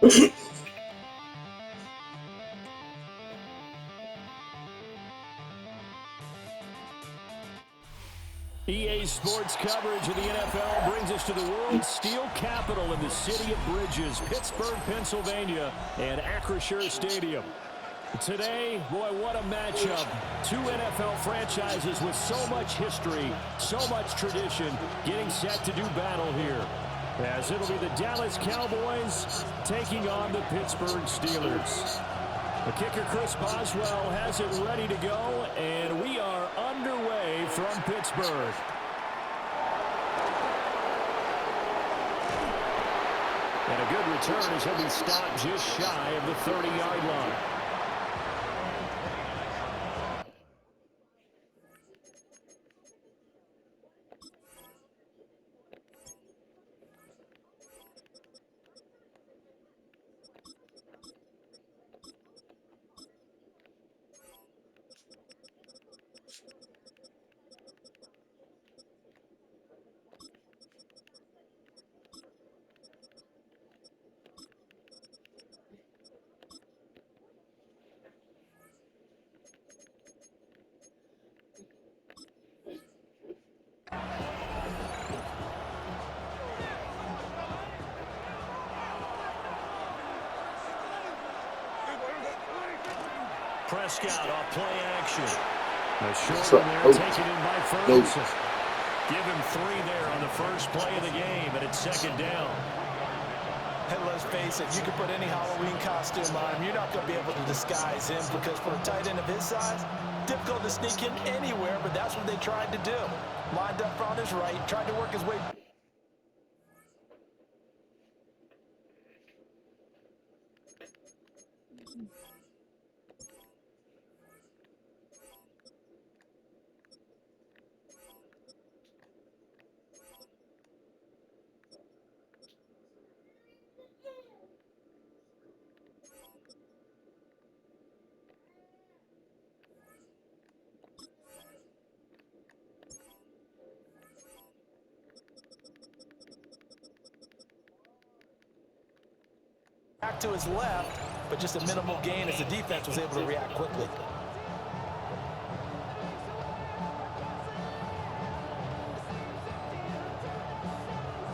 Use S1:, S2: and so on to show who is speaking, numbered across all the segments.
S1: EA Sports coverage of the NFL brings us to the world's steel capital in the city of bridges, Pittsburgh, Pennsylvania, and Acrisure Stadium. Today, boy, what a matchup. Two NFL franchises with so much history, so much tradition, getting set to do battle here. As it'll be the Dallas Cowboys taking on the Pittsburgh Steelers. The kicker, Chris Boswell, has it ready to go, and we are underway from Pittsburgh. And a good return as he'll be stopped just shy of the 30-yard line. Prescott off play action. The short one there taken in by Ferguson. Give him 3 there on the first play of the game, and it's second down.
S2: And let's face it, you can put any Halloween costume on him. You're not going to be able to disguise him because for a tight end of his size, difficult to sneak him anywhere, but that's what they tried to do. Lined up on his right, tried to work his way. Back to his left, but just a minimal gain as the defense was able to react quickly.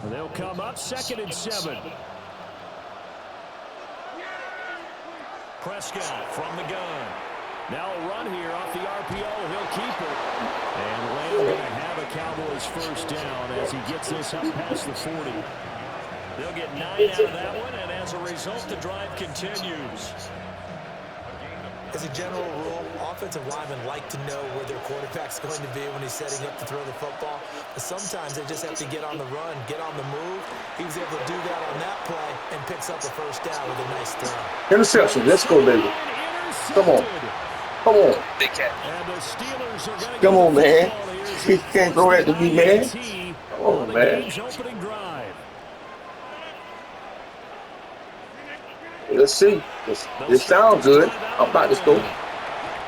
S1: And they'll come up 2nd and 7. Prescott from the gun. Now a run here off the RPO. He'll keep it. And Lamb going to have a Cowboys first down as he gets this up past the 40. They'll get 9 out of that one, and as a result, the drive continues.
S2: As a general rule, offensive linemen like to know where their quarterback's going to be when he's setting up to throw the football. But sometimes they just have to get on the run, get on the move. He was able to do that on that play and picks up the first down with a nice throw.
S3: Interception. Let's go, baby. Come on. Come on.
S1: And the Steelers are going to
S3: Come on, man. You can't throw that to me, man. Come on, man.
S1: Opening drive.
S3: Let's see. This sounds good. I'm about to score.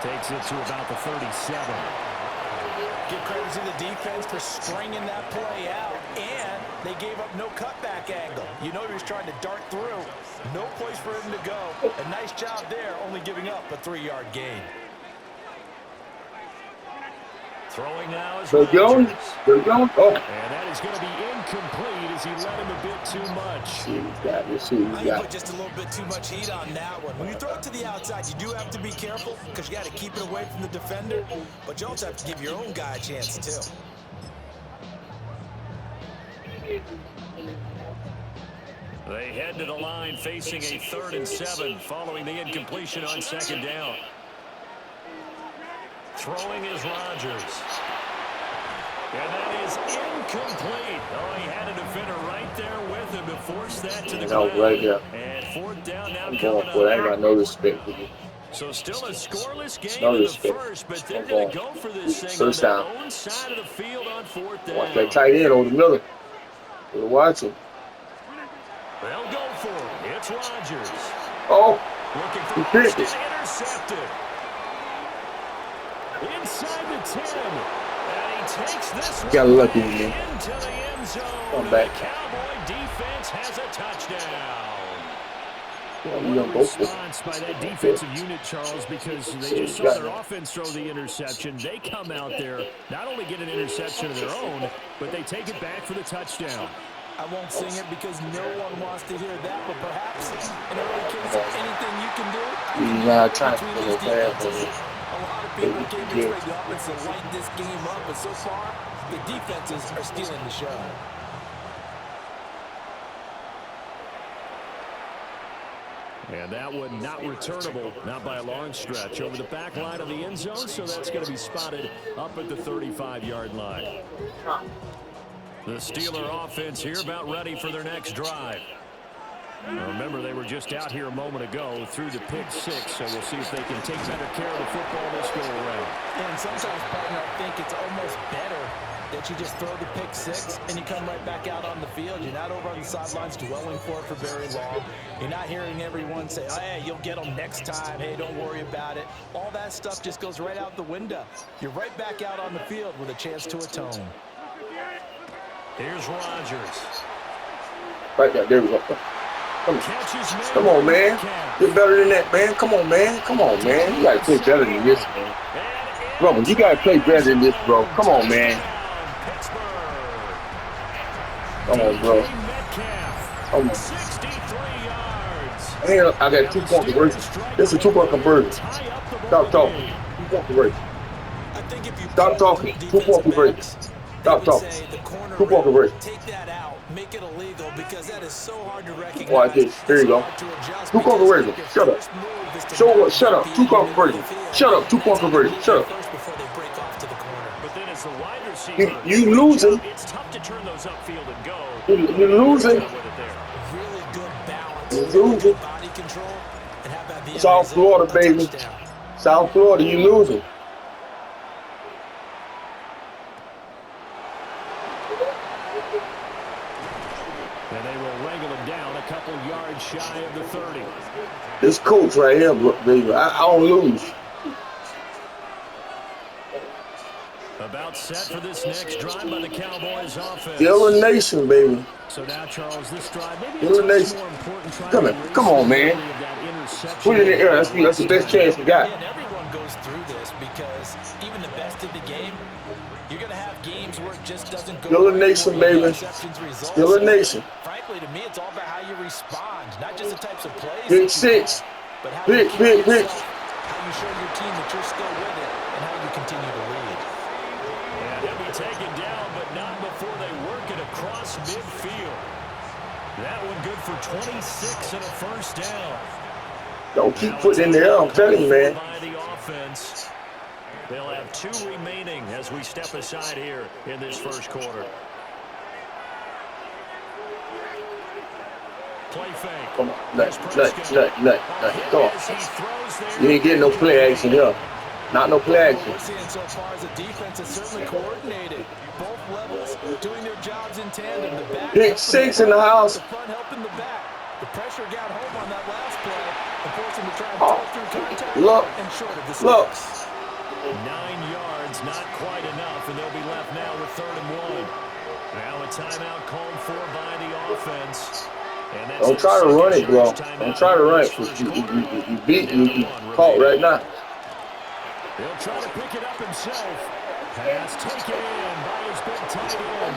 S1: Takes it to about the 37.
S2: Give credit to the defense for stringing that play out, and they gave up no cutback angle. You know he was trying to dart through. No place for him to go. A nice job there, only giving up a 3-yard gain.
S1: Throwing now is
S3: Go, Jones. Go, Jones. Oh.
S1: And that is going to be incomplete as he let him a bit too much.
S3: See what we got. Let's see what we got.
S2: Put just a little bit too much heat on that one. When you throw it to the outside, you do have to be careful because you got to keep it away from the defender. But you also have to give your own guy a chance, too.
S1: They head to the line facing a 3rd and 7 following the incompletion on 2nd down. Throwing is Rodgers. And that is incomplete. Oh, he had a defender right there with him to force that to the ground.
S3: Right there.
S1: And 4th down now
S3: I'm
S1: coming
S3: going for it. I ain't
S1: up.
S3: got no respect for you.
S1: So still a scoreless game
S3: No
S1: in the
S3: respect.
S1: first, but they're going to go for this thing
S3: First
S1: on
S3: down.
S1: their own side of the field on 4th down.
S3: Watch that tight end over the middle. We're watching.
S1: They'll go for it. It's Rodgers.
S3: Oh,
S1: Looking
S3: he
S1: for
S3: picked
S1: first
S3: it.
S1: and intercepted. Inside the 10. And he takes this
S3: Got
S1: one
S3: lucky,
S1: back
S3: man.
S1: into the end zone.
S3: Come
S1: And
S3: back.
S1: the Cowboy defense has a touchdown. Well, what a response by that defensive unit, Charles, because they just saw their offense throw the interception. They come out there, not only get an interception of their own, but they take it back for the touchdown.
S2: I won't sing it because no one wants to hear that, but perhaps in early case of anything you can do, between these defenses. A lot of people came to expect the offense to light this game up, but so far, the defenses are stealing the show.
S1: And that one not returnable, not by a long stretch, over the back line of the end zone, so that's going to be spotted up at the 35-yard line. The Steeler offense here about ready for their next drive. Now remember, they were just out here a moment ago through the pick six, so we'll see if they can take better care of the football this go around.
S2: And sometimes, partner, I think it's almost better that you just throw the pick six and you come right back out on the field. You're not over on the sidelines dwelling for it for very long. You're not hearing everyone say, oh, hey, you'll get them next time. Hey, don't worry about it. All that stuff just goes right out the window. You're right back out on the field with a chance to atone.
S1: Here's Rodgers.
S3: Right there we go. Come on, man. Get better than that, man. Come on, man. Come on, man. You gotta play better than this, man. Bro, you gotta play better than this, bro. Come on, man. Come on, bro. Come on.
S1: 63 yards.
S3: Hey, I got 2-point conversion. This is a 2-point conversion. Stop talking. 2-point conversion. Stop talking. 2-point conversion. Stop talking. 2-point conversion.
S2: Take that out. Make it illegal because that is so hard to recognize.
S3: Watch this. Here you go. 2-point conversion. Shut up. Shut up. 2-point conversion. Shut up. 2-point conversion. Shut up. You losing.
S1: It's tough to turn those upfield and go.
S3: You're losing.
S2: Really good balance.
S3: You're losing.
S2: Body control. And how about the
S3: South Florida, baby. South Florida, you losing.
S1: And they will wrangle him down a couple yards shy of the 30.
S3: This coach right here, baby, I don't lose.
S1: About set for this next drive by the Cowboys offense.
S3: Steeler Nation, baby.
S1: So now, Charles, this drive maybe
S3: Steeler Nation. Come on, man. Put it in the air. That's the best chance you got.
S2: And everyone goes through this because even the best of the game, you're going to have games where it just doesn't go.
S3: Steeler Nation, baby. Steeler Nation.
S2: Frankly, to me, it's all about how you respond, not just the types of plays.
S3: Pick six.
S2: But how
S3: Pick.
S2: how you show your team that you're still with it, and how you continue to lead.
S1: And he'll be taken down, but not before they work it across midfield. That one good for 26 and a first down.
S3: Don't keep putting in the air. I'm telling you, man.
S1: By the offense. They'll have 2 remaining as we step aside here in this first quarter. Play fake.
S3: Come on. Nothing. Come on. You ain't getting no play action here. Not no play action.
S2: What we're seeing so far is a defense that's certainly coordinated. Both levels doing their jobs in tandem. The back
S3: Pick six in the house.
S2: The front helping the back. The pressure got home on that last play and forced him to try and pull through contact and short of the six.
S1: 9 yards, not quite enough, and they'll be left now with 3rd and 1. Now a timeout called for by the offense. And that's
S3: Don't try to run it, bro. Don't try to run it. You beat you caught right now.
S1: He'll try to pick it up himself. Pass taken in by his big tight end.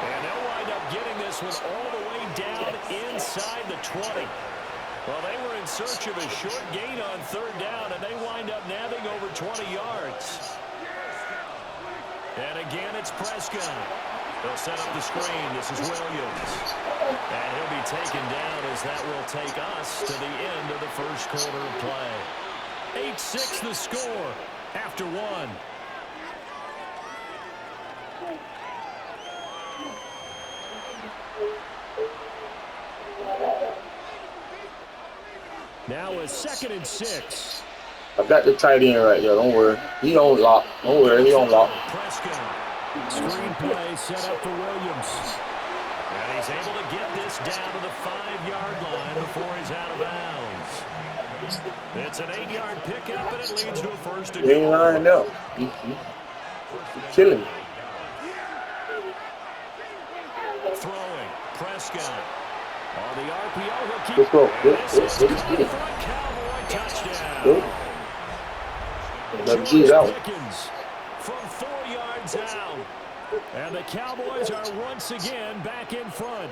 S1: And they'll wind up getting this one all the way down inside the 20. Well, they were in search of a short gain on 3rd down, and they wind up nabbing over 20 yards. And again, it's Prescott. They'll set up the screen. This is Williams. And he'll be taken down as that will take us to the end of the first quarter of play. 8-6 the score after 1. Now a 2nd and 6.
S3: I got the tight end right there. Don't worry. He don't lock. Don't worry. He don't lock.
S1: Prescott. Screen play set up for Williams. And he's able to get this down to the 5-yard line before he's out of bounds. It's an 8-yard pickup, and it leads to a first and
S3: He ain't lined up. Killing me.
S1: Throwing. Prescott. On the RPO, he'll keep.
S3: Let's go.
S1: This is
S3: Good.
S1: caught for a Cowboy touchdown.
S3: Good. George
S1: Pickens from 4 yards out. And the Cowboys are once again back in front.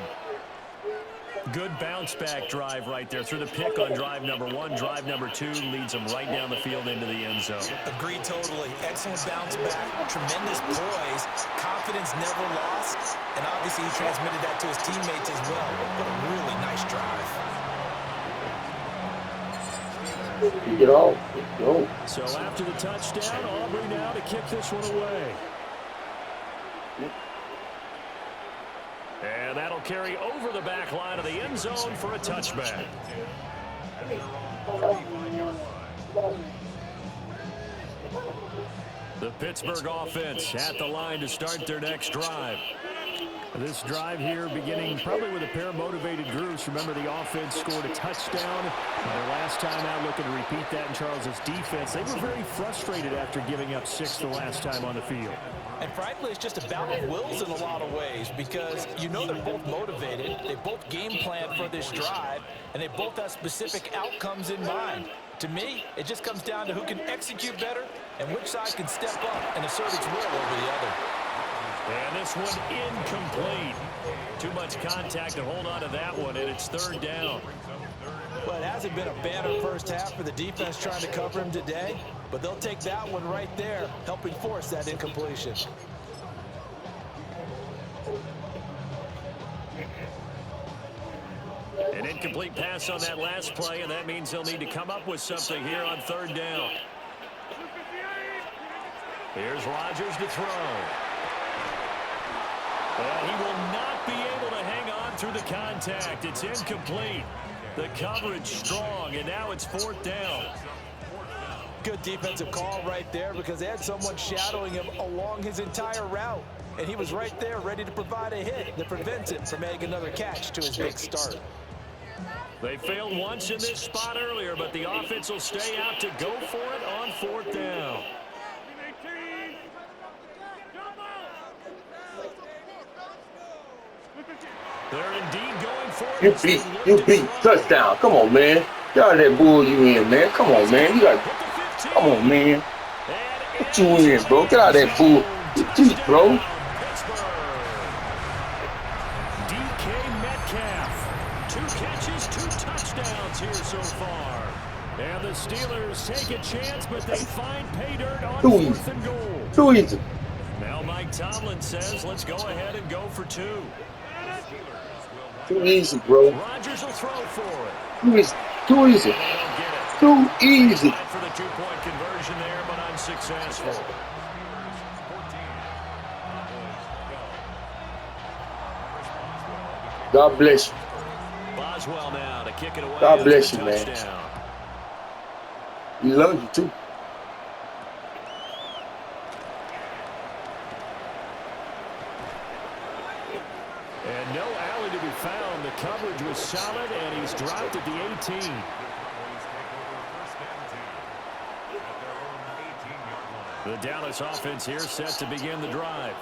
S1: Good bounce-back drive right there through the pick on drive number 1. Drive number 2 leads them right down the field into the end zone.
S2: Agreed totally. Excellent bounce back. Tremendous poise. Confidence never lost. And obviously he transmitted that to his teammates as well. But a really nice drive.
S3: Get off. Go.
S1: So after the touchdown, Aubrey now to kick this one away. And that'll carry over the back line of the end zone for a touchback. The Pittsburgh offense at the line to start their next drive. This drive here beginning probably with a pair of motivated groups. Remember, the offense scored a touchdown. Their last time out, looking to repeat that in Charles's defense. They were very frustrated after giving up 6 the last time on the field.
S2: And frankly, it's just a battle of wills in a lot of ways because you know they're both motivated. They both game plan for this drive, and they both have specific outcomes in mind. To me, it just comes down to who can execute better and which side can step up and assert its will over the other.
S1: And this one incomplete. Too much contact to hold on to that one, and it's 3rd down.
S2: Well, it hasn't been a banner first half for the defense trying to cover him today, but they'll take that one right there, helping force that incompletion.
S1: An incomplete pass on that last play, and that means they'll need to come up with something here on 3rd down. Here's Rodgers to throw. And he will not be able to hang on through the contact. It's incomplete. The coverage strong, and now it's 4th down.
S2: Good defensive call right there because they had someone shadowing him along his entire route. And he was right there ready to provide a hit that prevents him from making another catch to his big start.
S1: They failed once in this spot earlier, but the offense will stay out to go for it on 4th down. They're indeed going for it.
S3: You beat. Touchdown. Come on, man. Get out of that bull you in, man. Come on, man. You got. Come on, man. Get you in, bro. Get out of that bull. Get deep, bro.
S1: DK Metcalf. 2 catches, 2 touchdowns here so far. And the Steelers take a chance, but they find pay dirt on 4th and goal.
S3: Too easy.
S1: Now Mike Tomlin says, let's go ahead and go for 2.
S3: Too easy, bro.
S1: Rodgers will throw for it.
S3: Too easy. Too easy. Too easy.
S1: For the 2-point conversion there, but unsuccessful.
S3: God bless you.
S1: Boswell now to kick it away.
S3: God bless you, man. We love you too.
S1: And no alley to be found. The coverage was solid, and he's dropped at the 18. The Dallas offense here set to begin the drive.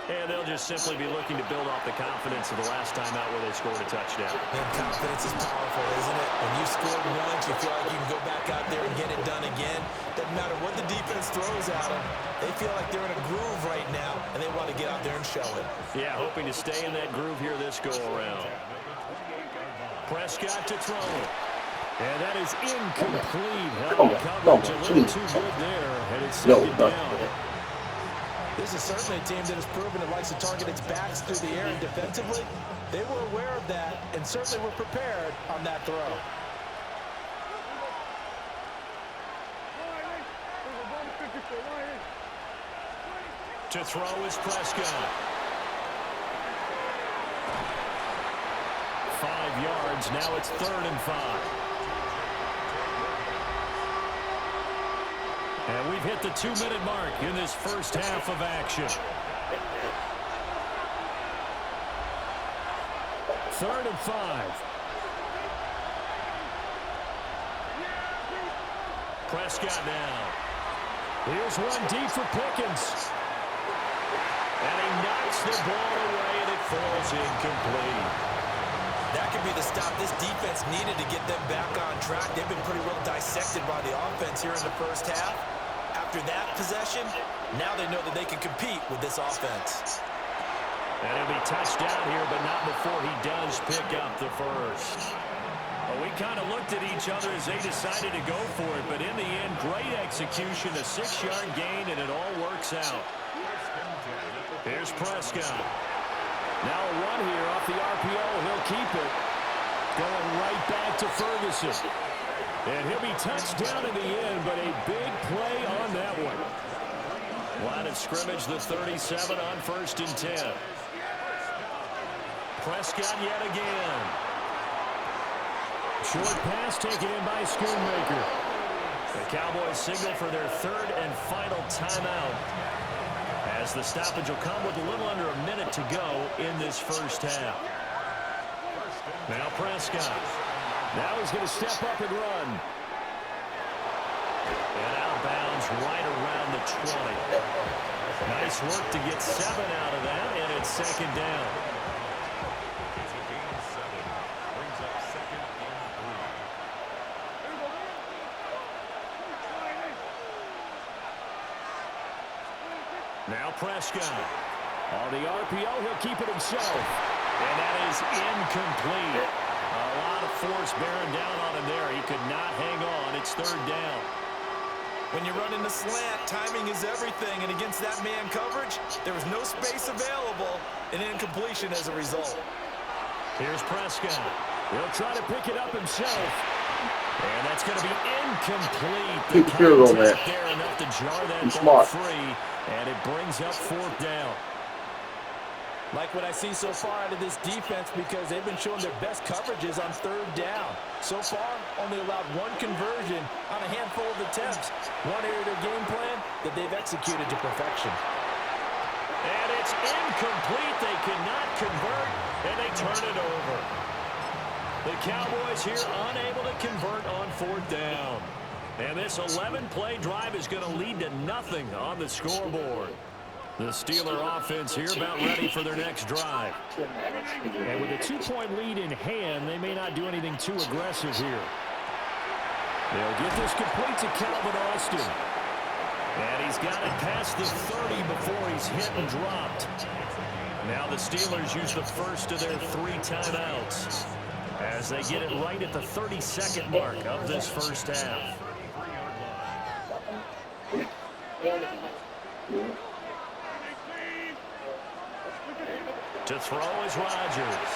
S1: And they'll just simply be looking to build off the confidence of the last time out where they scored a touchdown.
S2: And confidence is powerful, isn't it? When you scored once, you feel like you can go back out there and get it done again. Doesn't matter what the defense throws at them. They feel like they're in a groove right now, and they want to get out there and show it.
S1: Yeah, hoping to stay in that groove here this go-around. Prescott to throw. And that is incomplete. Coverage a little too good there, and it's second down.
S2: This is certainly a team that has proven it likes to target its backs through the air and defensively. They were aware of that and certainly were prepared on that throw.
S1: To throw is Prescott. 5 yards. Now it's 3rd and 5. And we've hit the 2-minute mark in this first half of action. 3rd and 5. Prescott now. Here's one deep for Pickens. And he knocks the ball away, and it falls incomplete.
S2: That could be the stop this defense needed to get them back on track. They've been pretty well dissected by the offense here in the first half. After that possession, now they know that they can compete with this offense.
S1: And he'll be touched down here, but not before he does pick up the first. Well, we kind of looked at each other as they decided to go for it, but in the end, great execution, a 6-yard gain, and it all works out. Here's Prescott. Now a run here off the RPO. He'll keep it. Going right back to Ferguson. And he'll be touched down in the end, but a big play on that one. Line of scrimmage, the 37 on 1st and 10. Prescott yet again. Short pass taken in by Schoonmaker. The Cowboys signal for their 3rd and final timeout, as the stoppage will come with a little under a minute to go in this first half. Now Prescott. Now he's going to step up and run. And out of bounds right around the 20. Nice work to get 7 out of that, and it's 2nd down. Now Prescott. On the RPO, he'll keep it himself. And that is incomplete. A lot of force bearing down on him there. He could not hang on. It's 3rd down.
S2: When you run in the slant, timing is everything. And against that man coverage, there was no space available. An incompletion as a result.
S1: Here's Prescott. He'll try to pick it up himself. And that's going to be incomplete.
S3: Keep the field goal, man.
S1: There enough to jar that
S3: ball
S1: free. And it brings up 4th down.
S2: Like what I see so far out of this defense, because they've been showing their best coverages on 3rd down. So far, only allowed 1 conversion on a handful of attempts. One area of their game plan that they've executed to perfection.
S1: And it's incomplete. They cannot convert, and they turn it over. The Cowboys here unable to convert on 4th down. And this 11-play drive is going to lead to nothing on the scoreboard. The Steeler offense here about ready for their next drive. And with a 2-point lead in hand, they may not do anything too aggressive here. They'll get this complete to Calvin Austin. And he's got it past the 30 before he's hit and dropped. Now the Steelers use the first of their 3 timeouts as they get it right at the 32nd mark of this first half. To throw is Rodgers.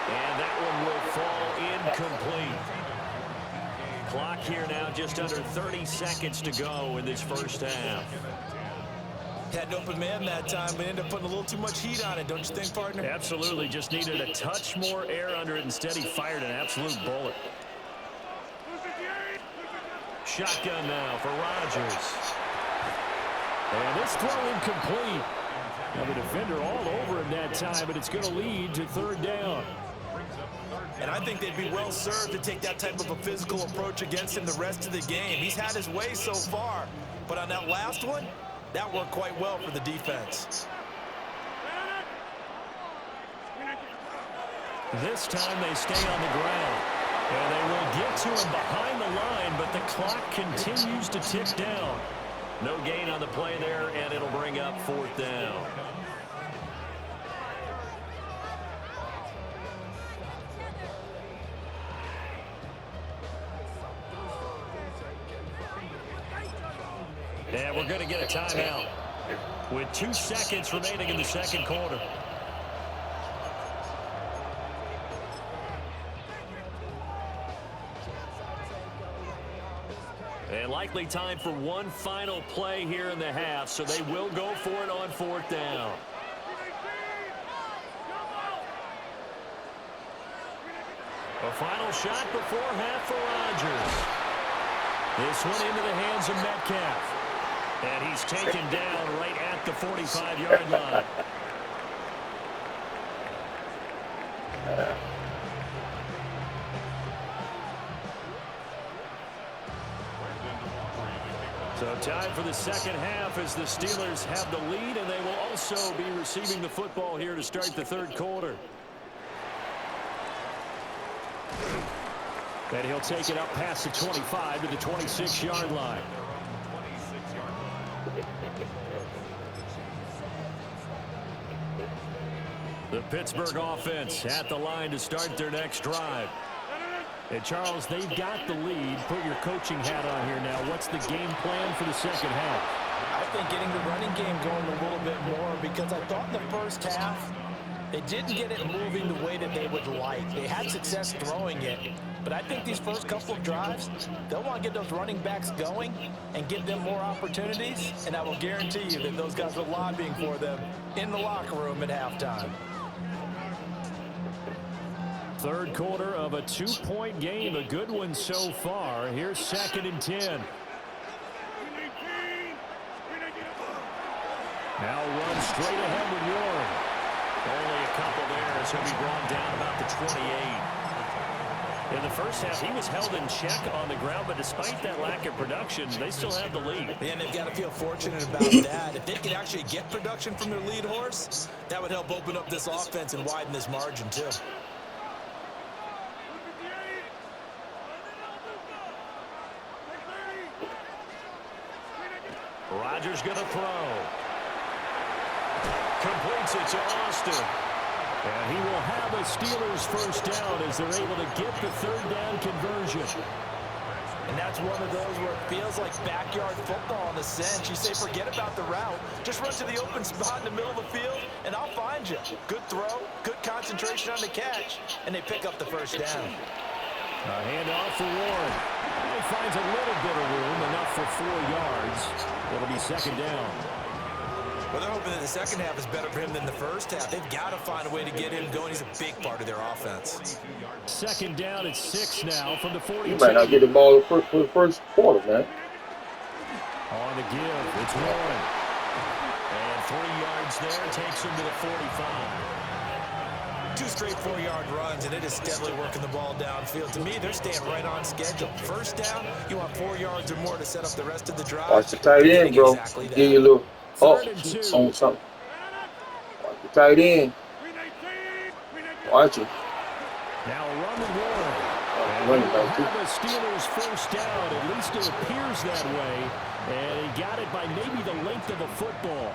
S1: And that one will fall incomplete. Clock here now just under 30 seconds to go in this first half.
S2: Had an open man that time, but ended up putting a little too much heat on it, don't you think, partner?
S1: Absolutely. Just needed a touch more air under it. Instead, he fired an absolute bullet. Shotgun now for Rodgers. And this throw incomplete. Now the defender all over him that time, but it's going to lead to 3rd down.
S2: And I think they'd be well served to take that type of a physical approach against him the rest of the game. He's had his way so far, but on that last one, that worked quite well for the defense.
S1: This time they stay on the ground. And they will get to him behind the line, but the clock continues to tick down. No gain on the play there, and it'll bring up 4th down. And we're going to get a timeout with 2 seconds remaining in the 2nd quarter. And likely time for one final play here in the half, so they will go for it on 4th down. A final shot before half for Rodgers. This one into the hands of Metcalf. And he's taken down right at the 45-yard line. So time for the 2nd half as the Steelers have the lead, and they will also be receiving the football here to start the 3rd quarter. And he'll take it up past the 25 to the 26-yard line. The Pittsburgh offense at the line to start their next drive. And, Charles, they've got the lead. Put your coaching hat on here now. What's the game plan for the second half?
S2: I think getting the running game going a little bit more, because I thought in the first half they didn't get it moving the way that they would like. They had success throwing it, but I think these first couple of drives, they'll want to get those running backs going and give them more opportunities, and I will guarantee you that those guys are lobbying for them in the locker room at halftime.
S1: Third quarter of a 2-point game, a good one so far. Here's 2nd and 10. Now run straight ahead with Warren. Only a couple there, so he'll be brought down about the 28. In the first half, he was held in check on the ground, but despite that lack of production, they still have the lead.
S2: And they've got to feel fortunate about that. If they could actually get production from their lead horse, that would help open up this offense and widen this margin too.
S1: Rodgers going to throw. Completes it to Austin. And he will have a Steelers first down as they're able to get the third down conversion.
S2: And that's one of those where it feels like backyard football in a sense. You say forget about the route. Just run to the open spot in the middle of the field, and I'll find you. Good throw, good concentration on the catch, and they pick up the first down.
S1: A handoff for Warren. He finds a little bit of room, enough for 4 yards. It'll be 2nd down.
S2: Well, they're hoping that the second half is better for him than the first half. They've got to find a way to get him going. He's a big part of their offense.
S1: 2nd down at 6 now from the 42.
S3: You might not get the ball for the first quarter, man.
S1: On the give, it's Warren. And 3 yards there takes him to the 45.
S2: 2 straight 4-yard runs, and it is steadily working the ball downfield. To me, they're staying right on schedule. First down, you want 4 yards or more to set up the rest of the drive.
S3: Watch the tight end, bro.
S2: Exactly that.
S3: Give you a little on something. Watch the tight end. Watch it.
S1: Now run with Warren.
S3: Run
S1: And he'll have the Steelers first down. At least it appears that way. And he got it by maybe the length of a football.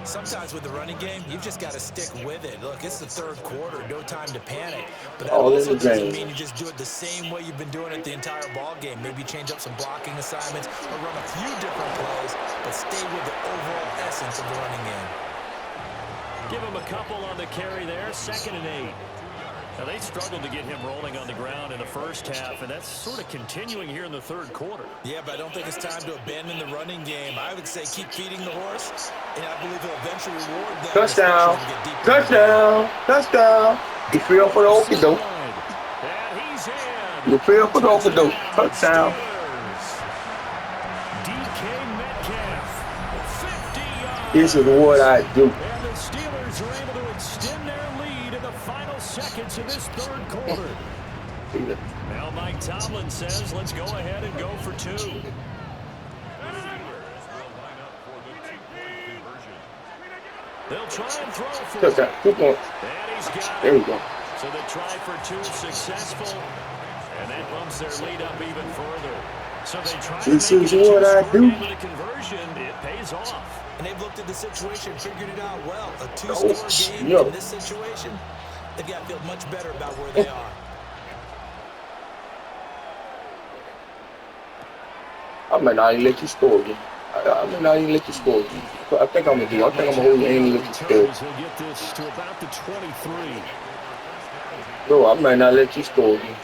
S2: Sometimes with the running game, you've just got to stick with it. Look, it's the third quarter, no time to panic. But that also doesn't mean you just do it the same way you've been doing it the entire ball game. Maybe change up some blocking assignments or run a few different plays, but stay with the overall essence of the running game.
S1: Give him a couple on the carry there, 2nd and 8. Now, they struggled to get him rolling on the ground in the first half, and that's sort of continuing here in the third quarter.
S2: Yeah, but I don't think it's time to abandon the running game. I would say keep feeding the horse, and I believe he'll eventually reward them.
S3: Touchdown! Touchdown! Touchdown! You feel for the open dope. You feel for the open dope. Touchdown! This is what I do.
S1: And the Steelers are able to extend their lead in the final seconds of this third quarter. Now Mike Tomlin says, let's go ahead and go for 2. They'll try and throw for it. And he's got it.
S3: There you go.
S1: So the try for 2 successful. And that bumps their lead up even further. So they try to
S3: this
S1: make
S3: is
S1: it a
S3: what I do.
S1: with a conversion. It pays off.
S2: And they've looked at the situation, figured it out well. A 2-score game in this situation, they've got to feel much better about where they are.
S3: I might not even let you score again. I might not even let you score again. I think I'm going to do. I think I'm going to hold you and let you score.
S1: He'll get this to about the 23.
S3: Bro, I might not let you score again.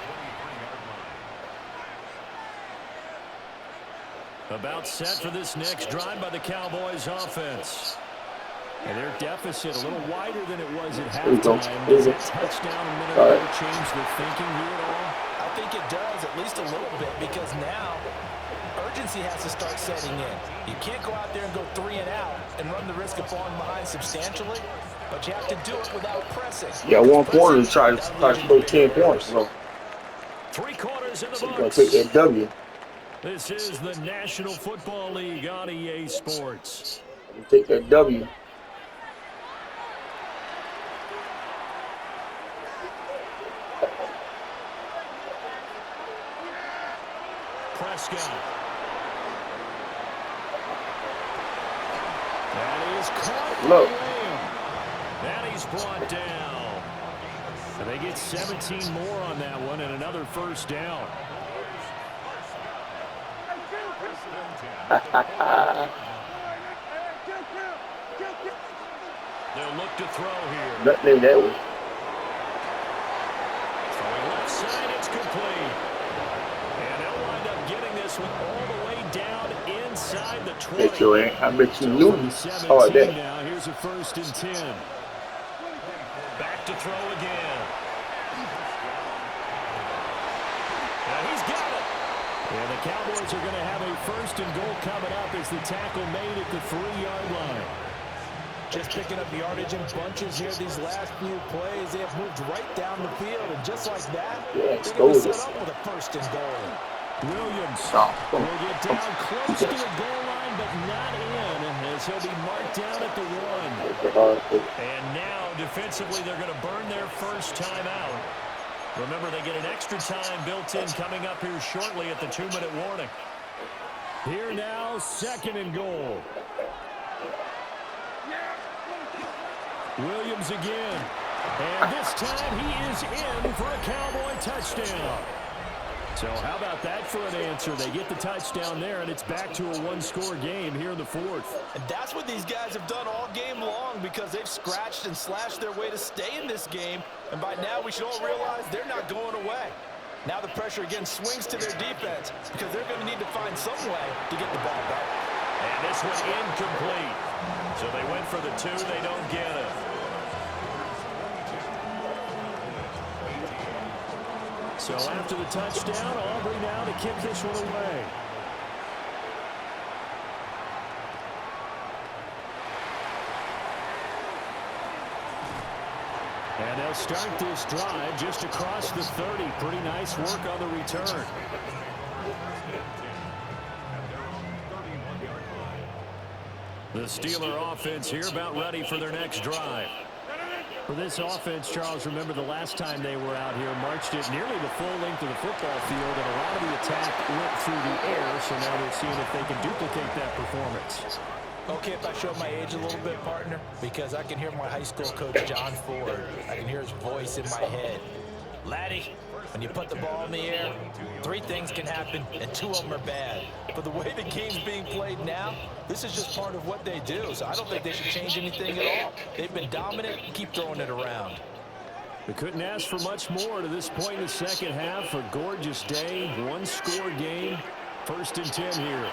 S1: About set for this next drive by the Cowboys offense. And their deficit a little wider than it was at halftime. Does that touchdown a minute ago change the thinking here at all?
S2: I think it does, at least a little bit, because now urgency has to start setting in. You can't go out there and go 3 and out and run the risk of falling behind substantially, but you have to do it without pressing.
S3: Yeah, one quarter to try to score 10 points, bro.
S1: 3 quarters in the
S3: So you're
S1: books.
S3: going to take that W.
S1: This is the National Football League on EA Sports.
S3: Take that W.
S1: Prescott. That is caught.
S3: Look.
S1: And he's brought down. And they get 17 more on that one and another first down. They'll look to throw here.
S3: Nothing that way.
S1: Throwing left side, it's complete. And they'll wind up getting this one all the way down inside the 20.
S3: Bet you ain't. I bet you knew you saw that.
S1: Now here's a 1st and 10. Back to throw again. And he's got it. And the Cowboys are going to have a 1st and goal coming up as the tackle made at the 3-yard line.
S2: Just picking up yardage in bunches here these last few plays. They have moved right down the field, and just like that, they're going to set up with a 1st and goal.
S1: Williams will get down close to the goal line, but not in, as he'll be marked down at the 1. And now, defensively, they're going to burn their first time out. Remember, they get an extra time built in coming up here shortly at the 2-minute warning. Here now, 2nd and goal. Williams again. And this time he is in for a Cowboy touchdown. So how about that for an answer? They get the touchdown there, and it's back to a 1-score game here in the 4th.
S2: And that's what these guys have done all game long, because they've scratched and slashed their way to stay in this game. And by now we should all realize they're not going away. Now the pressure again swings to their defense, because they're going to need to find some way to get the ball back.
S1: And this one incomplete. So they went for the 2. They don't get it. So after the touchdown, Aubrey now to kick this one away. And they'll start this drive just across the 30. Pretty nice work on the return. The Steeler offense here about ready for their next drive. For this offense, Charles, remember the last time they were out here, marched it nearly the full length of the football field, and a lot of the attack went through the air, so now they're seeing if they can duplicate that performance.
S2: Okay, if I show my age a little bit, partner, because I can hear my high school coach, John Ford. I can hear his voice in my head. Laddie, when you put the ball in the air, 3 things can happen, and 2 of them are bad. But the way the game's being played now, this is just part of what they do. So I don't think they should change anything at all. They've been dominant. Keep throwing it around.
S1: They couldn't ask for much more to this point in the second half. A gorgeous day, 1-score game. 1st and 10 here.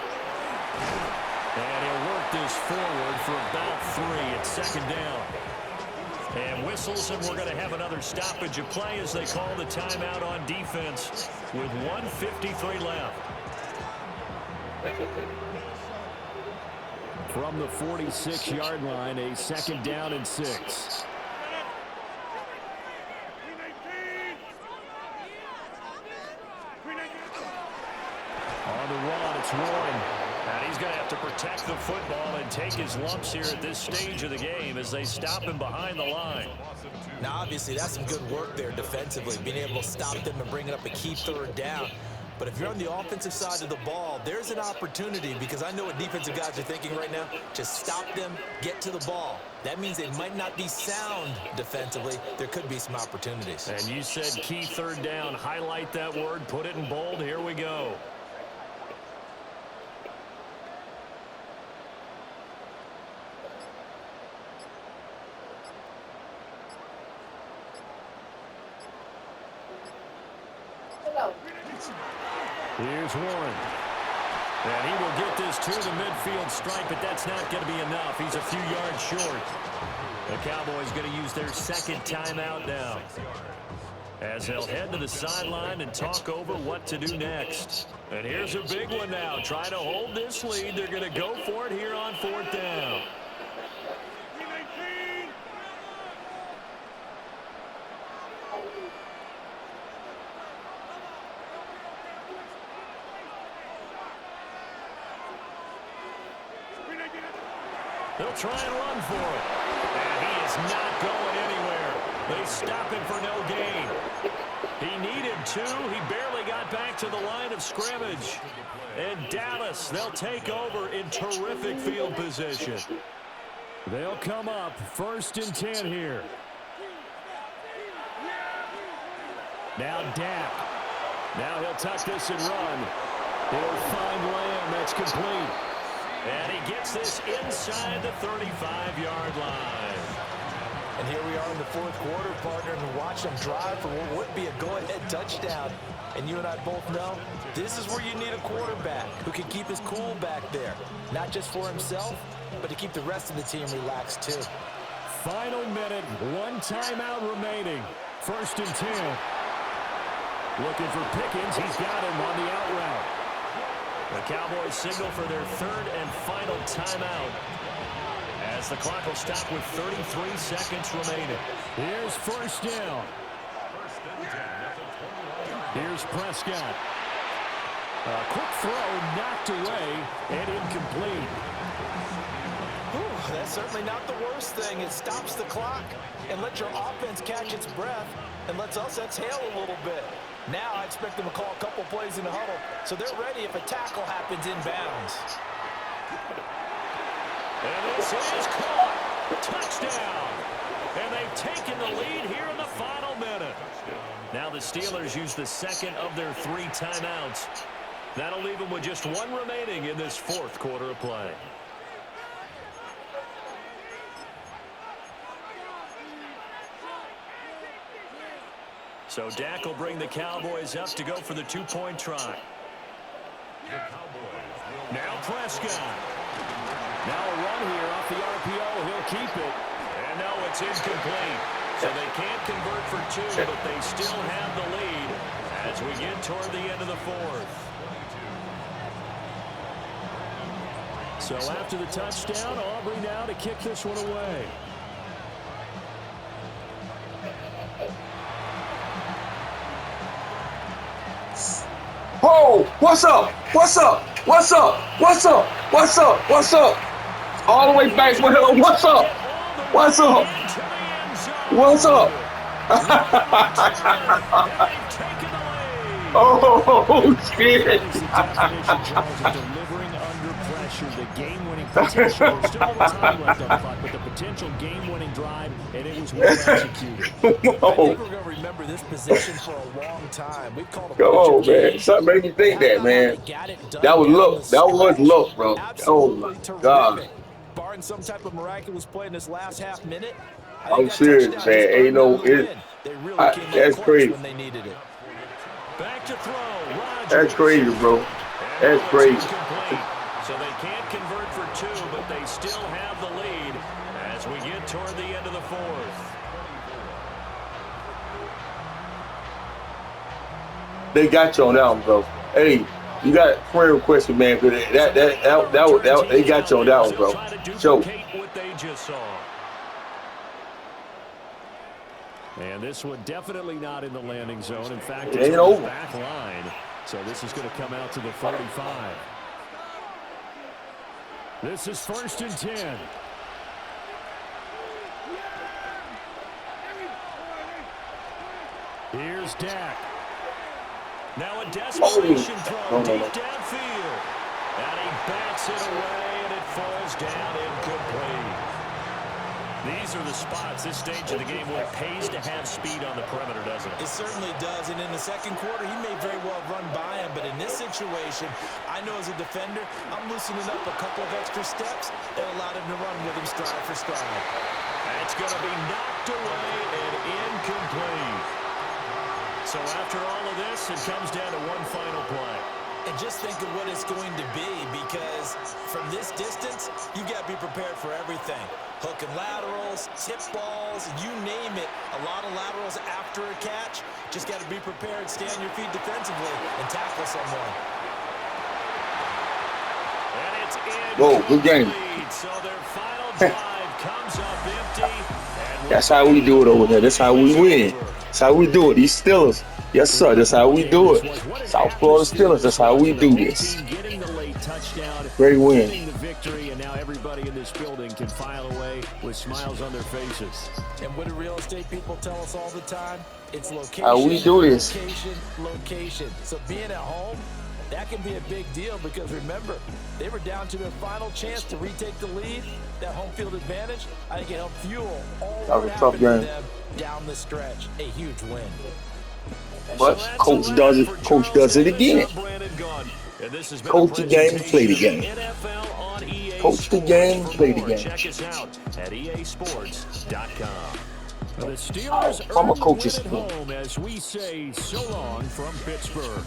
S1: And he'll work this forward for about 3 at 2nd down. And whistles, and we're going to have another stoppage of play as they call the timeout on defense with 1:53 left. From the 46-yard line, a 2nd down and 6. On the run, it's Warren. And he's going to have to protect the football and take his lumps here at this stage of the game as they stop him behind the line.
S2: Now, obviously, that's some good work there defensively, being able to stop them and bring it up a key 3rd down. But if you're on the offensive side of the ball, there's an opportunity, because I know what defensive guys are thinking right now. Just stop them, get to the ball. That means they might not be sound defensively. There could be some opportunities.
S1: And you said key 3rd down. Highlight that word. Put it in bold. Here we go. Here's Warren. And he will get this to the midfield stripe, but that's not going to be enough. He's a few yards short. The Cowboys going to use their 2nd timeout now, as they'll head to the sideline and talk over what to do next. And here's a big one now. Trying to hold this lead. They're going to go for it here on 4th down. They'll try and run for it. And he is not going anywhere. They stop him for no gain. He needed 2. He barely got back to the line of scrimmage. And Dallas, they'll take over in terrific field position. They'll come up 1st and 10 here. Now Dak. Now he'll tuck this and run. He'll find Lamb. That's complete. And he gets this inside the 35-yard line.
S2: And here we are in the 4th quarter, partner, and watch them drive for what would be a go-ahead touchdown. And you and I both know this is where you need a quarterback who can keep his cool back there. Not just for himself, but to keep the rest of the team relaxed too.
S1: Final minute, 1 timeout remaining. 1st and 10. Looking for Pickens. He's got him on the out route. The Cowboys signal for their 3rd and final timeout, as the clock will stop with 33 seconds remaining. Here's 1st down. Here's Prescott. A quick throw knocked away and incomplete.
S2: Ooh, that's certainly not the worst thing. It stops the clock and lets your offense catch its breath and lets us exhale a little bit. Now I expect them to call a couple plays in the huddle, so they're ready if a tackle happens inbounds.
S1: And this is caught. Touchdown. And they've taken the lead here in the final minute. Now the Steelers use the 2nd of their 3 timeouts. That'll leave them with just 1 remaining in this 4th quarter of play. So Dak will bring the Cowboys up to go for the 2-point try. Now Prescott. Now a run here off the RPO. He'll keep it. And no, it's incomplete. So they can't convert for 2, but they still have the lead as we get toward the end of the 4th. So after the touchdown, Aubrey now to kick this one away.
S3: Oh, what's up? What's up? What's up? What's up? What's up? What's up? All the way back with him. What's up? What's up? What's up? Oh, shit.
S1: Delivering under pressure, the game-winning potential. There's still a little time left on the clock, but the potential game-winning drive, and it was well executed.
S2: I think we're going to remember this position for a long time. We've called
S3: Come on, man. Something made me think that, man. That was luck. That was luck, bro. Oh, my God.
S2: Barring some type of miraculous play in this last half minute,
S3: I'm serious, man. Ain't no, that's crazy.
S2: When they needed it.
S1: Back to throw. Rodgers.
S3: That's crazy, bro. That's crazy.
S1: So they can't convert for 2, but they still have the lead as we get toward the end of the 4th.
S3: They got you on that one, bro. Hey, you got a friend requested, man. That they got you on that one, bro. So.
S1: What they just saw. And this one definitely not in the landing zone. In fact, it's on the back line. So this is going to come out to the 45. This is 1st and 10. Here's Dak. Now a desperation throw deep downfield. And he bats it away, and it falls down incomplete. These are the spots, this stage of the game, where it pays to have speed on the perimeter, doesn't it?
S2: It certainly does, and in the 2nd quarter, he may very well run by him, but in this situation, I know as a defender, I'm loosening up a couple of extra steps that allowed him to run with him stride for stride.
S1: It's going to be knocked away and incomplete. So after all of this, it comes down to one final play.
S2: And just think of what it's going to be, because from this distance, you've got to be prepared for everything. Hook and laterals, tip balls, you name it. A lot of laterals after a catch. Just got to be prepared, stay on your feet defensively, and tackle someone.
S1: And it's in.
S3: Whoa, good game.
S1: So their final drive comes up empty.
S3: That's how we do it over there. That's how we win. That's how we do it. These Steelers. Yes, sir. That's how we do it. South Florida Steelers. That's how we do this. Great win.
S1: The victory, and now everybody everybody in this building can file away with smiles on their faces.
S2: And what do real estate people tell us all the time? It's location,
S3: How we do this.
S2: location. So being at home, that can be a big deal because remember, they were down to their final chance to retake the lead. That home field advantage, I think it helped fuel all
S3: That was
S2: what
S3: a tough
S2: happened to
S3: game.
S2: them down the stretch. A huge win.
S3: But coach does it. Coach does it again. Coach the game, play the game. Coach the game, play the game.
S1: Check us out at easports.com. The Steelers
S3: I'm a
S1: earn
S3: coach's
S1: the win at home as we say so long from Pittsburgh.